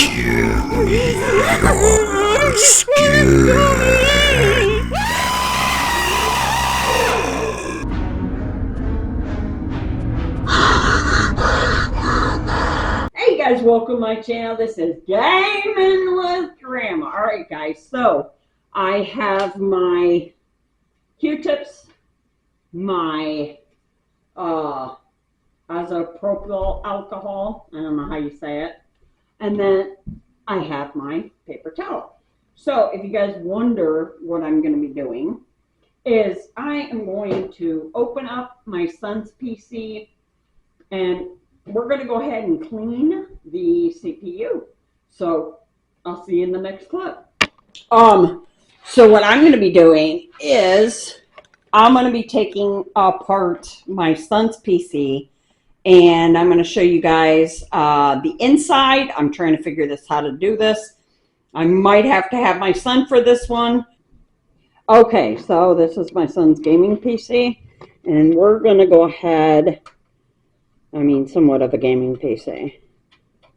kill your skin. Hey guys, welcome to my channel. This is Gaming with Grandma. Alright guys, so I have my Q-tips, my isopropyl alcohol, I don't know how you say it, and then I have my paper towel. So if you guys wonder what I'm going to be doing, is I am going to open up my son's PC and we're going to go ahead and clean the CPU. So I'll see you in the next clip. So what I'm going to be doing is I'm going to be taking apart my son's PC and I'm going to show you guys the inside. I'm trying to figure this how to do this. I might have to have my son for this one. Okay, so this is my son's gaming PC and we're going to go ahead, somewhat of a gaming PC.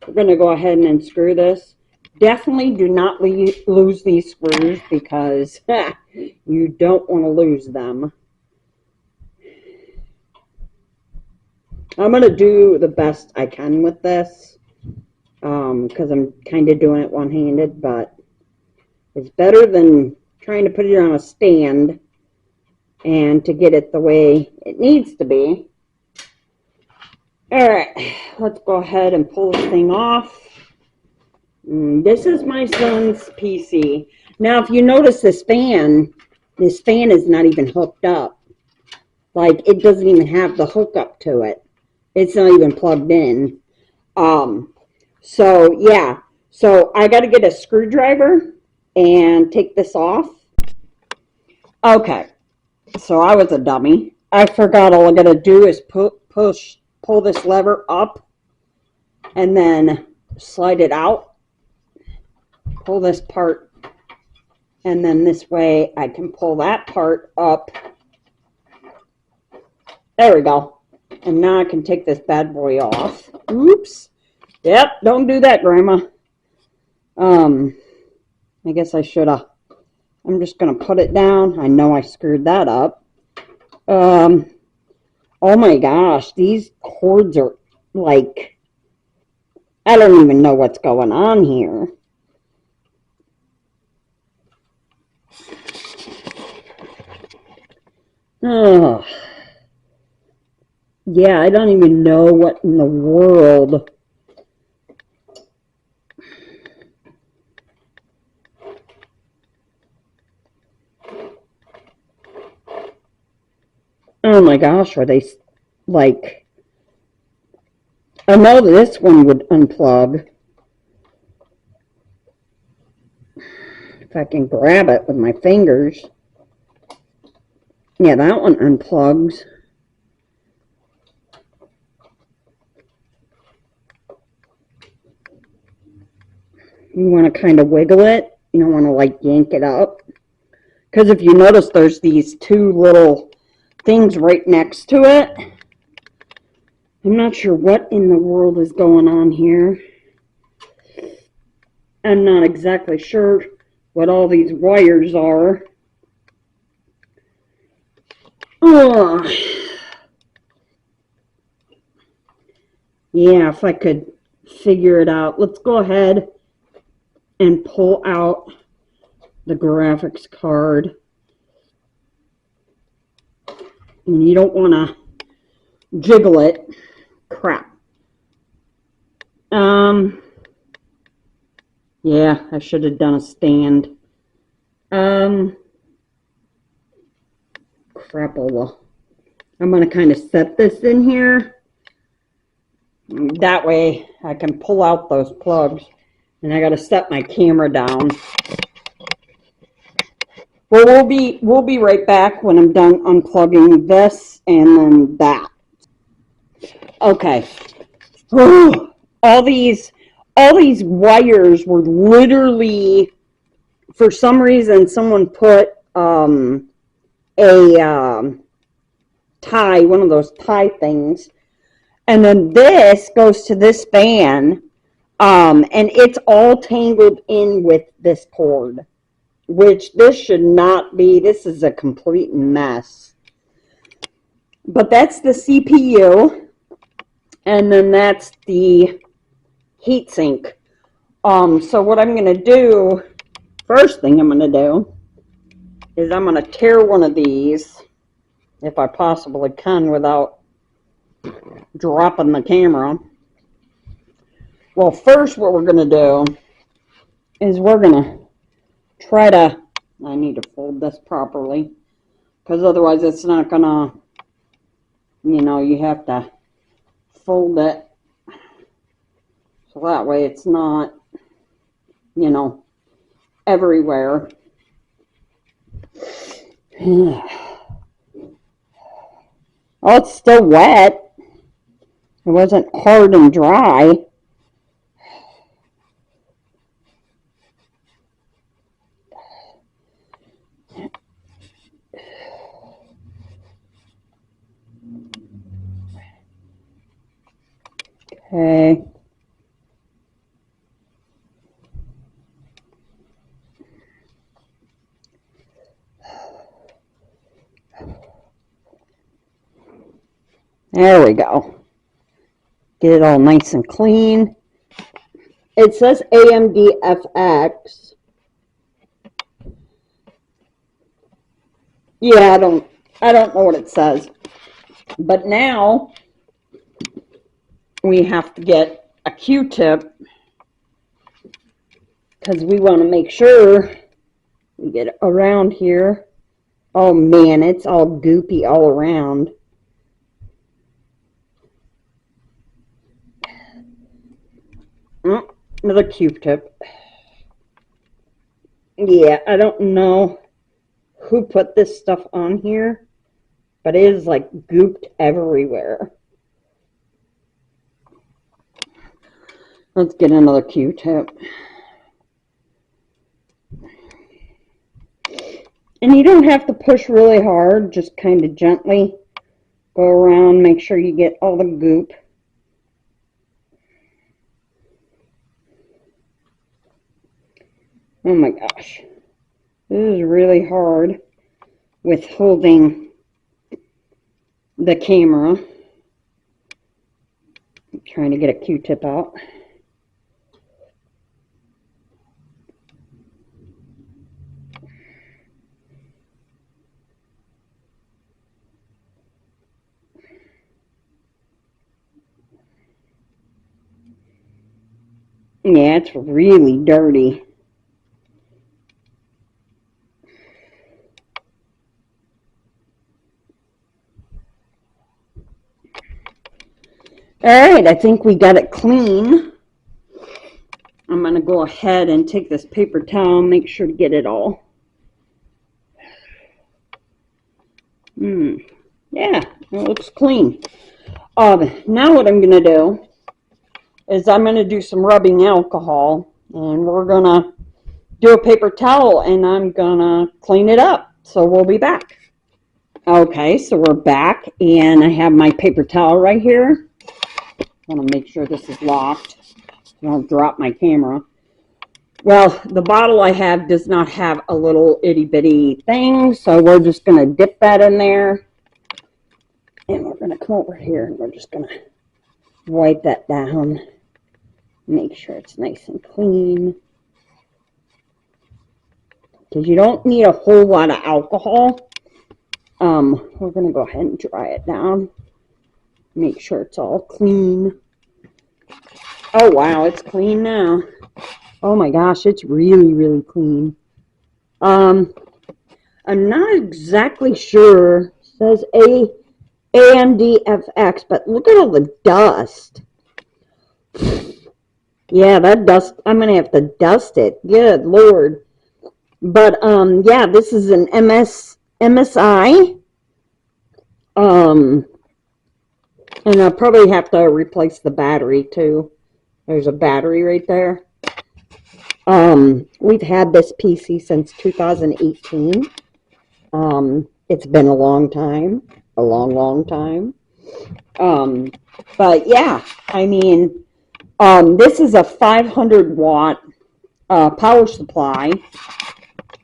We're going to go ahead and unscrew this. Definitely do not lose these screws because you don't want to lose them. I'm going to do the best I can with this because I'm kind of doing it one-handed, but it's better than trying to put it on a stand and to get it the way it needs to be. Alright, let's go ahead and pull this thing off. This is my son's PC. Now, if you notice this fan is not even hooked up. Like, it doesn't even have the hookup to it. It's not even plugged in. So, yeah. So, I got to get a screwdriver and take this off. Okay. So, I was a dummy. I forgot all I got to do is pull this lever up and then slide it out. Pull this part, and then this way I can pull that part up. There we go. And now I can take this bad boy off. Oops. Yep, don't do that, Grandma. I guess I should have. I'm just going to put it down. I know I screwed that up. Oh my gosh, these cords are like, I don't even know what's going on here. Oh, yeah, I don't even know what in the world. Oh my gosh, are they like, I know this one would unplug. If I can grab it with my fingers. Yeah, that one unplugs. You want to kind of wiggle it. You don't want to like yank it up. Because if you notice, there's these two little things right next to it. I'm not sure what in the world is going on here. I'm not exactly sure what all these wires are. Oh. Yeah, if I could figure it out. Let's go ahead and pull out the graphics card. And you don't want to jiggle it. Crap. Yeah, I should have done a stand. Crapola. I'm going to kind of set this in here. That way I can pull out those plugs. And I got to set my camera down. Well, we'll be right back when I'm done unplugging this and then that. Okay. All these wires were literally, for some reason, someone put a tie, one of those tie things, and then this goes to this fan, And it's all tangled in with this cord, which this should not be. This is a complete mess. But that's the CPU, and then that's the heatsink. So what I'm going to do, first thing I'm going to do, is I'm going to tear one of these, if I possibly can without dropping the camera. Well, first what we're going to do is we're going to try to, I need to fold this properly, because otherwise it's not going to, you know, you have to fold it so that way it's not, you know, everywhere. Oh, it's still wet. It wasn't hard and dry. Okay. There we go. Get it all nice and clean. It says AMD FX. Yeah, I don't know what it says. But now we have to get a Q-tip because we want to make sure we get it around here. Oh man, it's all goopy all around. Another Q-tip. Yeah, I don't know who put this stuff on here, but it is like gooped everywhere. Let's get another Q-tip. And you don't have to push really hard, just kind of gently go around, make sure you get all the goop. Oh my gosh, this is really hard with holding the camera. I'm trying to get a Q-tip out. Yeah, it's really dirty. Alright, I think we got it clean. I'm going to go ahead and take this paper towel and make sure to get it all. Yeah, it looks clean. Now what I'm going to do is I'm going to do some rubbing alcohol, and we're going to do a paper towel, and I'm going to clean it up. So we'll be back. Okay, so we're back, and I have my paper towel right here. I want to make sure this is locked. I don't drop my camera. Well, the bottle I have does not have a little itty bitty thing, so we're just going to dip that in there. And we're going to come over here and we're just going to wipe that down. Make sure it's nice and clean. Because you don't need a whole lot of alcohol. We're going to go ahead and dry it down. Make sure it's all clean. Oh wow, it's clean now. Oh my gosh, it's really, really clean. I'm not exactly sure. It says AMD FX, but look at all the dust. Yeah, that dust, I'm going to have to dust it. Good Lord. But, yeah, this is an MSI. And I'll probably have to replace the battery too. There's a battery right there. We've had this PC since 2018. It's been a long time. Long time. But yeah, I mean, This is a 500 watt power supply.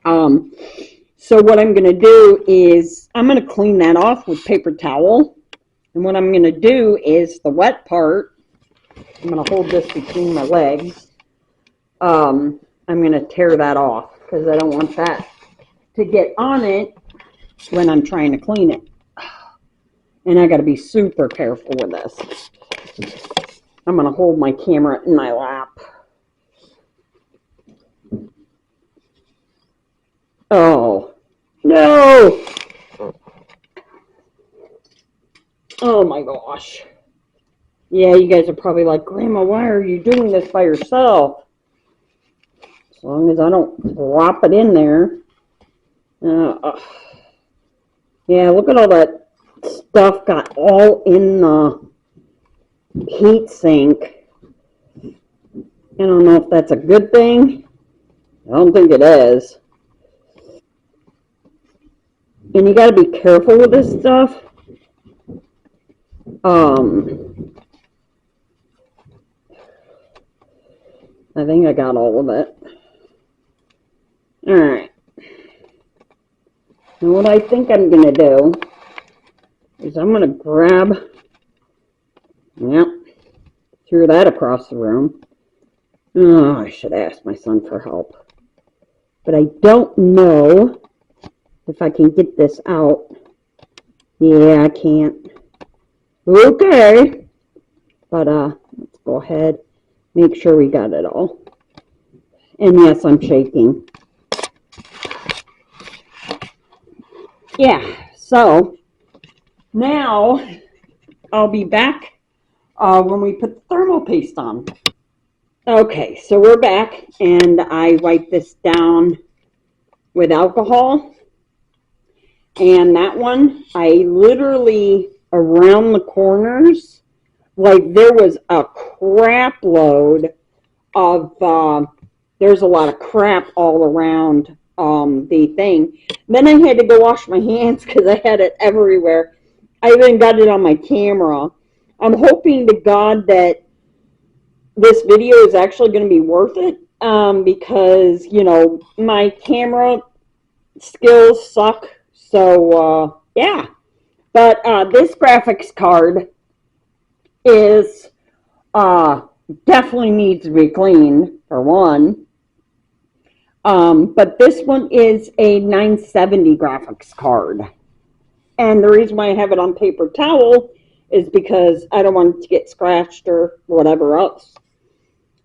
So what I'm going to do is I'm going to clean that off with paper towel. And what I'm going to do is the wet part, I'm going to hold this between my legs. I'm going to tear that off because I don't want that to get on it when I'm trying to clean it. And I got to be super careful with this. I'm going to hold my camera in my lap. Oh, no. Oh my gosh. Yeah, you guys are probably like, Grandma, why are you doing this by yourself? As long as I don't drop it in there. Yeah, look at all that stuff got all in the heat sink. I don't know if that's a good thing. I don't think it is. And you got to be careful with this stuff. I think I got all of it. All right. And what I think I'm going to do is I'm going to grab, yep, threw that across the room. Oh, I should ask my son for help. But I don't know if I can get this out. Yeah, I can't. Okay. But let's go ahead, make sure we got it all. And yes, I'm shaking. Yeah, so now I'll be back when we put the thermal paste on. Okay, so we're back, and I wiped this down with alcohol. And that one, I literally, around the corners, like there was a crap load of, there's a lot of crap all around the thing. Then I had to go wash my hands because I had it everywhere. I even got it on my camera. I'm hoping to God that this video is actually going to be worth it because, you know, my camera skills suck. So, yeah. But this graphics card is definitely needs to be cleaned, for one. But this one is a 970 graphics card. And the reason why I have it on paper towel is because I don't want it to get scratched or whatever else.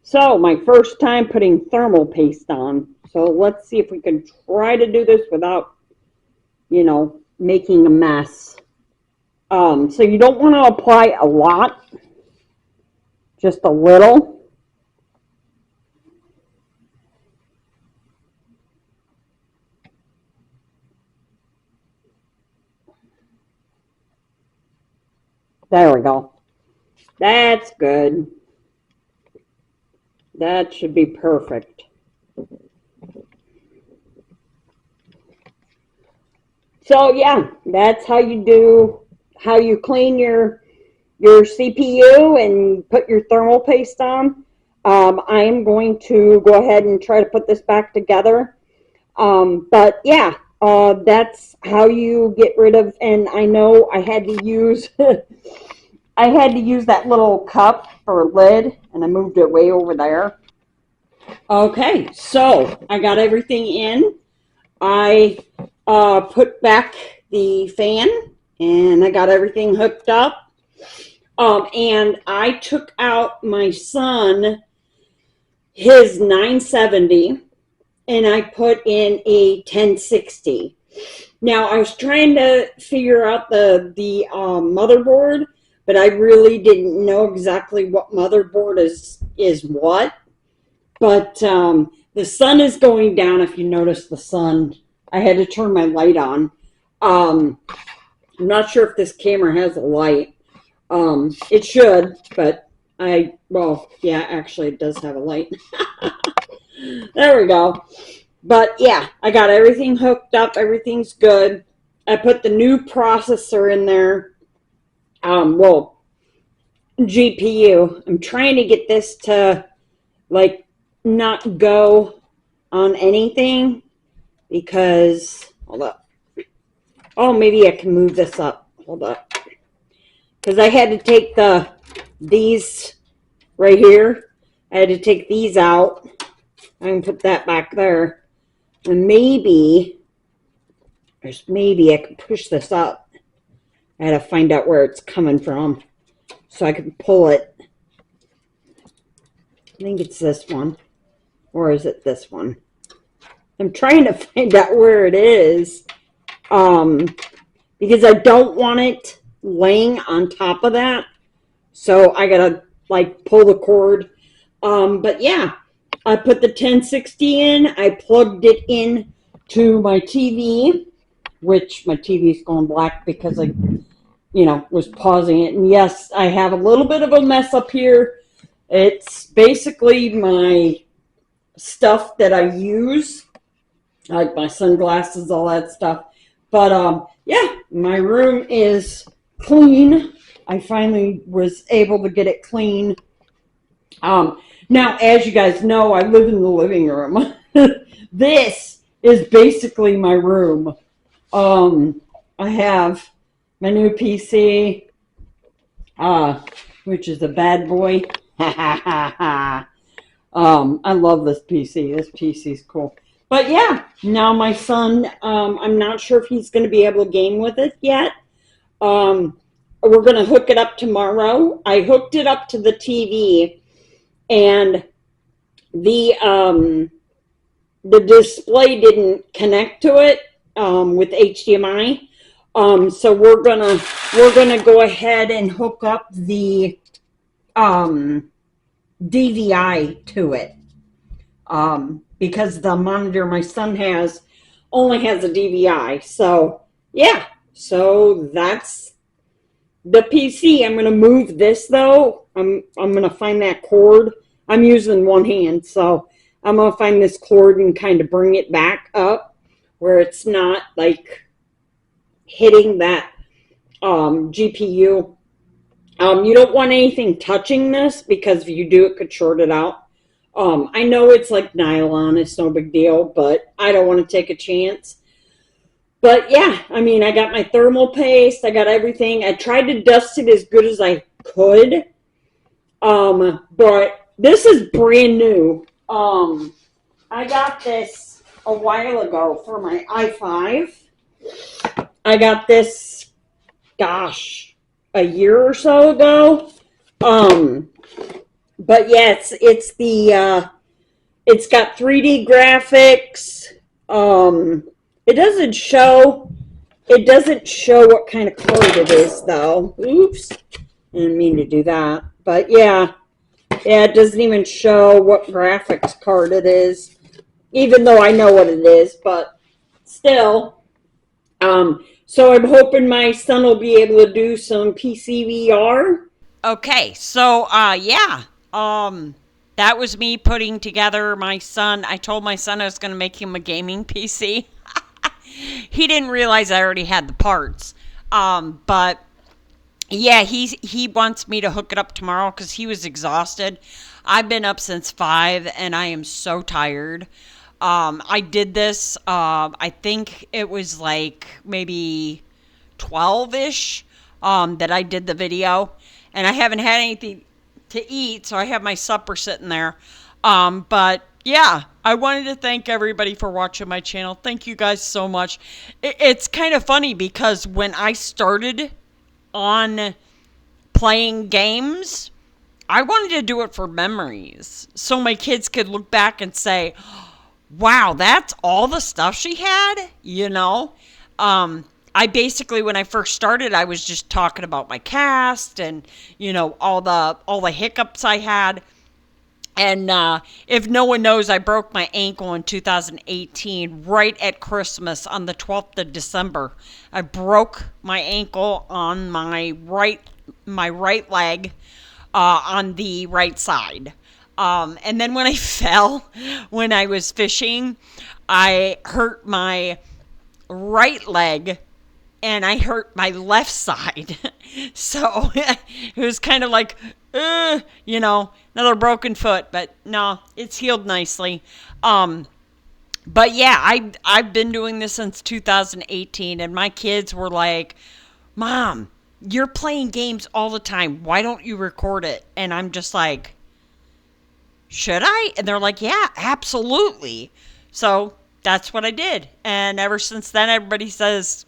So, my first time putting thermal paste on. So, let's see if we can try to do this without, you know, making a mess. So, you don't want to apply a lot, just a little. There we go. That's good. That should be perfect. So yeah, that's how you clean your CPU and put your thermal paste on. I am going to go ahead and try to put this back together. But yeah, that's how you get rid of, and I know I had to use I had to use that little cup for a lid, and I moved it way over there. Okay, so I got everything in. I put back the fan, and I got everything hooked up. And I took out my son, his 970, and I put in a 1060. Now, I was trying to figure out the motherboard, but I really didn't know exactly what motherboard is what. But the sun is going down. If you notice the sun, I had to turn my light on. I'm not sure if this camera has a light. It should, but well, yeah, actually it does have a light. There we go. But yeah, I got everything hooked up. Everything's good. I put the new processor in there. Well, GPU. I'm trying to get this to like not go on anything because hold up. Oh, maybe I can move this up. Hold up. Because I had to take these right here. I had to take these out. I can put that back there. And maybe I can push this up. I had to find out where it's coming from so I can pull it. I think it's this one. Or is it this one? I'm trying to find out where it is. Because I don't want it laying on top of that. So I gotta like pull the cord. But yeah, I put the 1060 in. I plugged it in to my TV, which my TV's going black because I, was pausing it. And yes, I have a little bit of a mess up here. It's basically my stuff that I use, like my sunglasses, all that stuff. But yeah, my room is clean. I finally was able to get it clean. Now, as you guys know, I live in the living room. This is basically my room. I have my new PC, which is a bad boy. I love this PC. This PC is cool. But yeah, now my son, I'm not sure if he's going to be able to game with it yet. We're going to hook it up tomorrow. I hooked it up to the TV, and the display didn't connect to it with HDMI. So we're gonna go ahead and hook up the DVI to it. Because the monitor my son has only has a DVI. So yeah, so that's the PC. I'm gonna move this though. I'm gonna find that cord. I'm using one hand, so I'm gonna find this cord and kind of bring it back up where it's not like hitting that GPU. You don't want anything touching this because if you do, it could short it out. I know it's like nylon, it's no big deal, but I don't want to take a chance. But yeah, I mean, I got my thermal paste, I got everything. I tried to dust it as good as I could. But this is brand new. I got this a while ago for my i5. I got this, gosh, a year or so ago. But yeah, it's the it's got 3D graphics. It doesn't show what kind of card it is though. Oops, I didn't mean to do that. But yeah, it doesn't even show what graphics card it is, even though I know what it is. But still, so I'm hoping my son will be able to do some PC VR. Okay, so yeah. That was me putting together my son. I told my son I was going to make him a gaming PC. He didn't realize I already had the parts. But yeah, he wants me to hook it up tomorrow because he was exhausted. I've been up since 5 and I am so tired. I did this, I think it was like maybe 12-ish that I did the video. And I haven't had anything to eat, so I have my supper sitting there. But yeah, I wanted to thank everybody for watching my channel. Thank you guys so much. It's kind of funny because when I started on playing games, I wanted to do it for memories. So my kids could look back and say, wow, that's all the stuff she had, I basically, when I first started, I was just talking about my cast and, all the hiccups I had. And if no one knows, I broke my ankle in 2018, right at Christmas on the 12th of December. I broke my ankle on my right leg on the right side. And then when I fell, when I was fishing, I hurt my right leg and I hurt my left side. So it was kind of like, another broken foot, but no, it's healed nicely. But yeah, I've been doing this since 2018, and my kids were like, Mom, you're playing games all the time. Why don't you record it? And I'm just like, should I? And they're like, yeah, absolutely. So that's what I did. And ever since then, everybody says,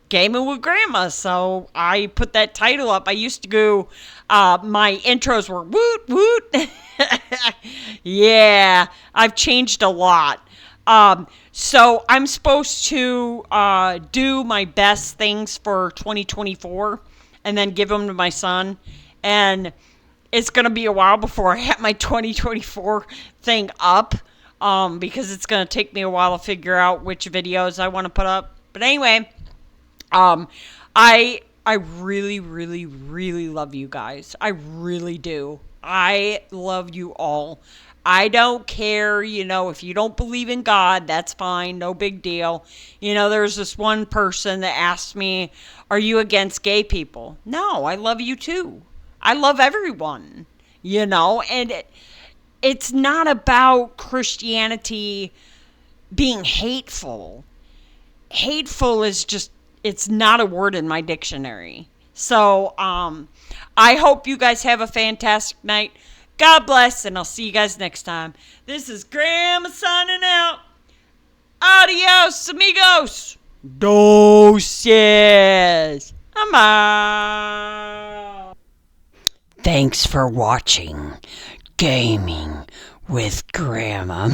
Gaming with Grandma. So I put that title up. I used to go, my intros were woot woot. Yeah, I've changed a lot. So I'm supposed to do my best things for 2024 and then give them to my son. And it's going to be a while before I have my 2024 thing up, because it's going to take me a while to figure out which videos I want to put up. But anyway, I really, really, really love you guys. I really do. I love you all. I don't care, if you don't believe in God, that's fine, no big deal. There's this one person that asked me, are you against gay people? No, I love you too. I love everyone, and it's not about Christianity being hateful. Hateful is just, it's not a word in my dictionary. So, I hope you guys have a fantastic night. God bless, and I'll see you guys next time. This is Grandma signing out. Adios, amigos. Doses. I'm out. Thanks for watching Gaming with Grandma.